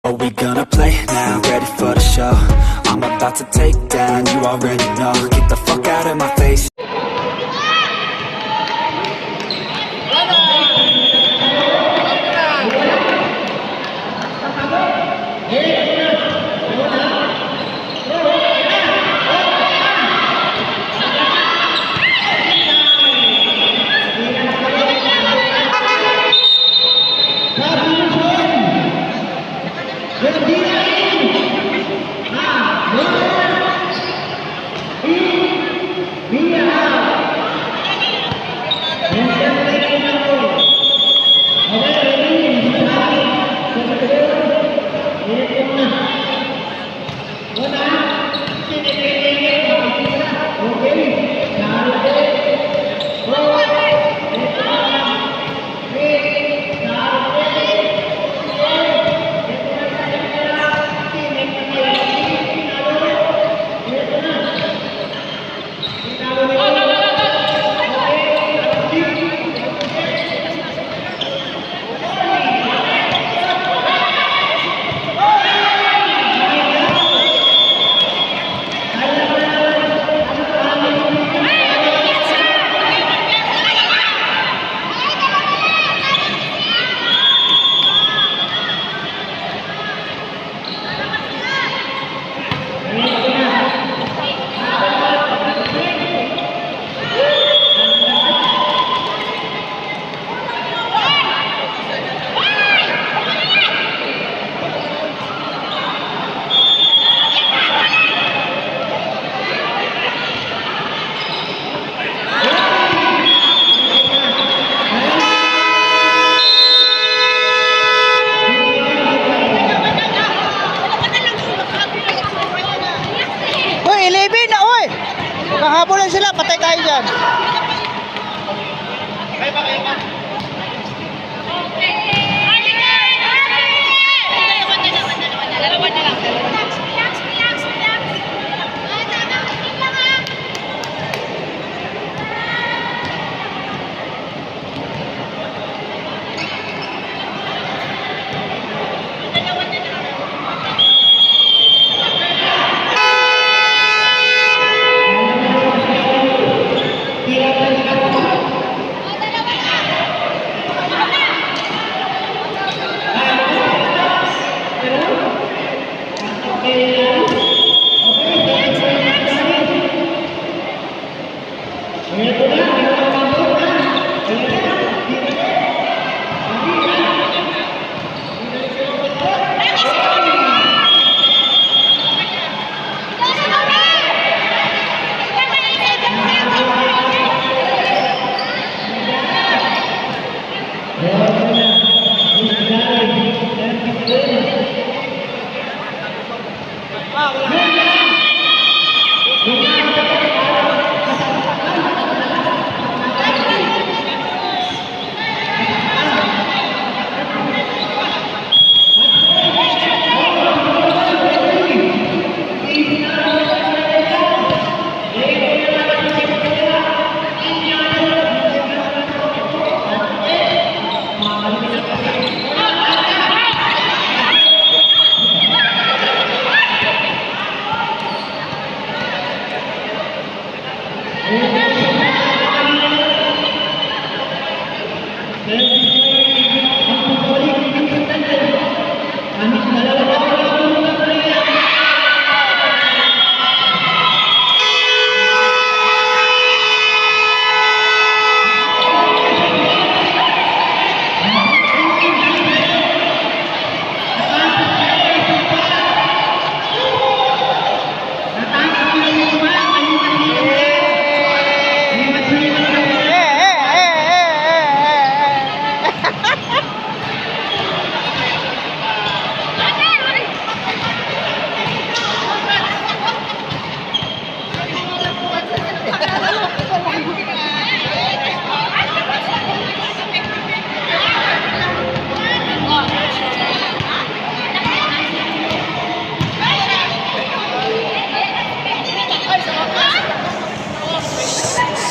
Are we gonna play now? Ready for the show? I'm about to take down, you already know. Get the fuck out of my face. Kahabolan sila, patay tayo dyan.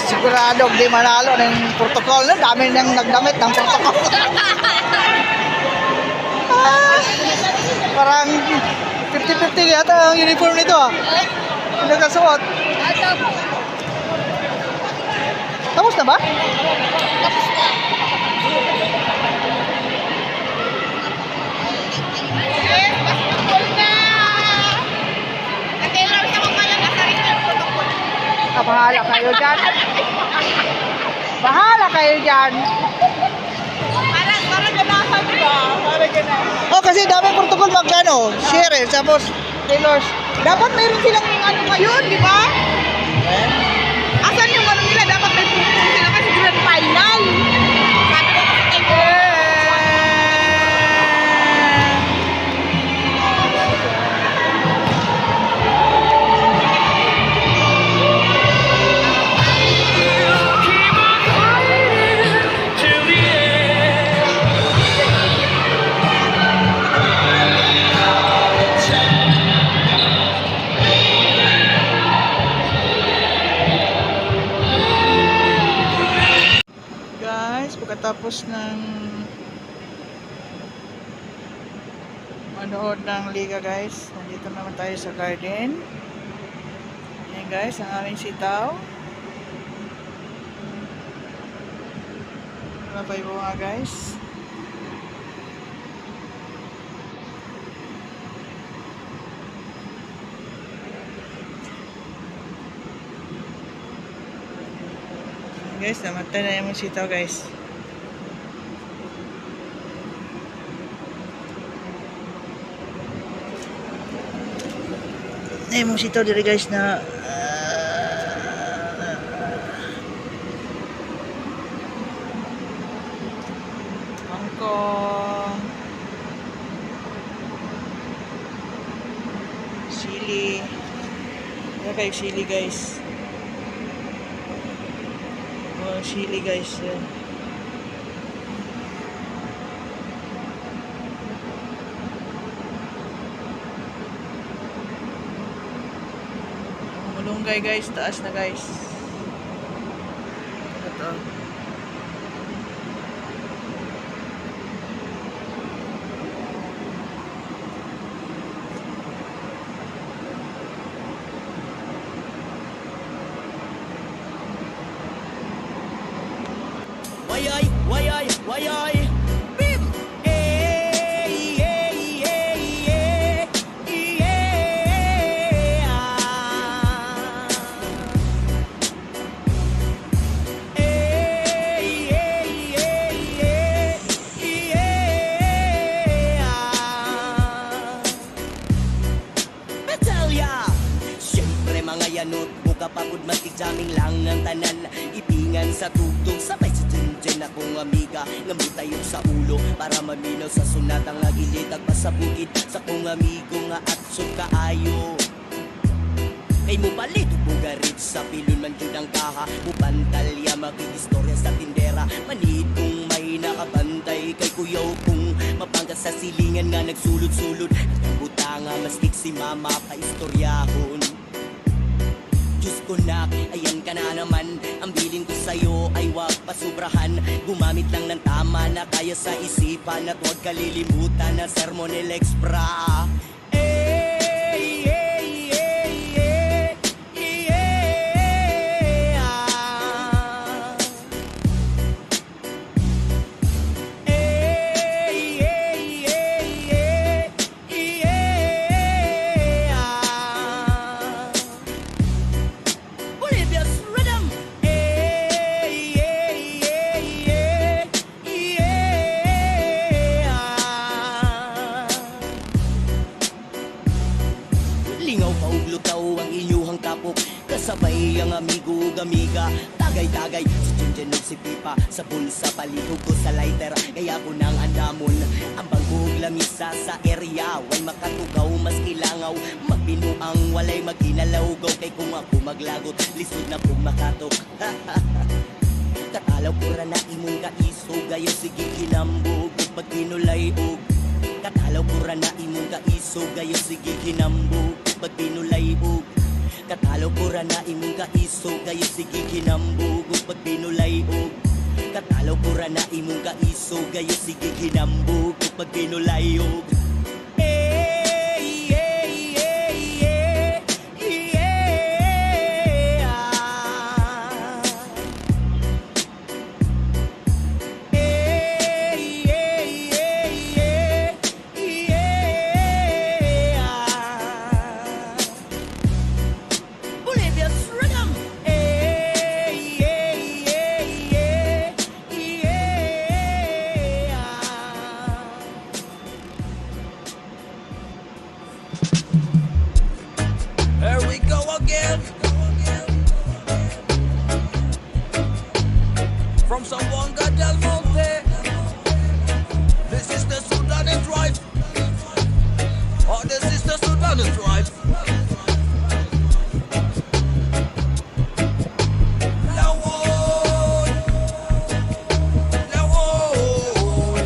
Sigurado di manalo ng protocol na dami nang nagdamit ng protocol. Para yata ang uniform nito ah. Yung nagkasuot. Tapos na ba? Bahala kayo dyan. Bahala kayo dyan. Parang ganahan ba? Parang ganahan. Oh, kasi daming protocol magkano. Share tapos tailors. Dapat mayroon silang ano ngayon, di ba? Asan yung ano nila? Dapat may pupunta sila kasi grand final. Sabi ko kasi Guys, pagkatapos ng manood ng liga guys, nandito naman tayo sa garden. Ayan guys, ang aming sitaw. Wala pa yung bunga guys. Guys, namatay na yung sitaw guys. Na yung sitaw diri guys na kangkong, sili. Ano kayo sili guys? Chili guys. Malunggay guys, taas na guys. Ito. Wayay, bim! Eh, Batalya! Siyempre mga yanot, buka pagod matigdaming lang ang tanan. Ipingan sa tugtog, sabay sa dyan akong amiga Ngamutayog sa ulo para maminaw sa sunatang agilitag pa sa bukid Sa kong amigo nga atso kaayo Kay mo palit bugarit sa pilon man jud ang kaha Mupantalya magkikistorya sa tindera Manid kong may nakabantay kay kuyaw kong Mapangkat sa silingan nga nagsulod-sulod At ang butanga maskik si mama paistoryahon Diyos ko nak, ayan ka na naman Ang bilin ko sa'yo ay wag pasubrahan Gumamit lang ng tama na kaya sa isipan At huwag kalilimutan na sermon el expra Lingaw pauglutaw ang inyuhang kapok Kasabay ang amigo gamiga Tagay-tagay si Jinjen si Pipa Sa bulsa palihog ko sa lighter Kaya ko nang andamon Ang bangkog lamisa sa area Way makatugaw mas kilangaw Magbinuang walay maghinalawgaw Kay kung ako maglagot Lisod na kung makatok Katalaw ko na imong kaiso Gayo sige kinambog Pag pinulay og Katalaw ko na imong kaiso Gayo sige kinambog Pag pinulay og Katalaw ko na imong kaiso Gayo sige kinambog Pag pinulay og Katalaw ko na imong kaiso Gayo sige kinambog Pag pinulay og Here we go again. From Zamboanga del Monte. This is the Sudanese drive. Oh, this is the Sudanese drive. Lawoy! Lawoy!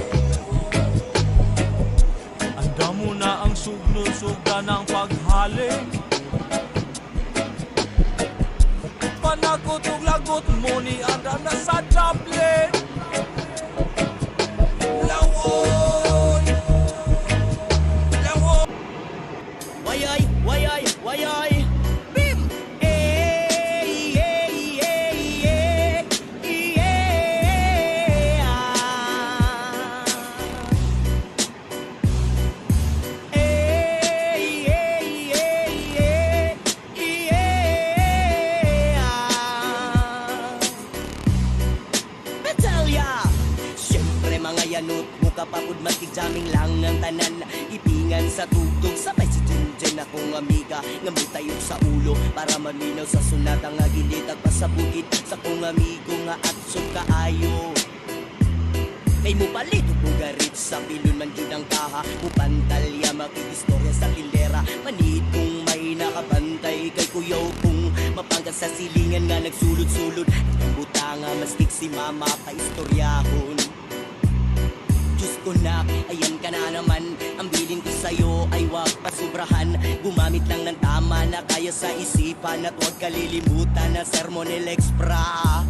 Anda mo na ang sugno-sugda ng paghaling. Panagod-lagot mo ni anda na sa Dublin. Lawoy! Lawoy! Wayay, wayay, wayay! Bim! Eh, eh, eh, eh, eh, ah. Eh, eh, eh, eh, ah. Betalya! Siyempre mga yanot, mukha pagod matigdaming lang ang tanan. Ipingan sa tugtog, sabay si Junjun akong amiga. Ngamit tayo sa ulo, para maminaw sa sunat ang agilitag pa sa bukid. Sa kong amigo nga at kaayo. Kay mo palit bugarit sa pilon man jud ang kaha. Mupantalya makikistorya sa kilera. Manid kung may nakabantay kay kuyaw kung mapangkat sa silingan nga nagsulod-sulod. Ang butanga mastik si mama pa istoryahon. Diyos ko na, ayan ka na naman. Ang bilin ko sa'yo ay wag pasubrahan. Gumamit lang ng tama na kaya sa isipan. At huwag kalilimutan na sermon ni Lex Pra.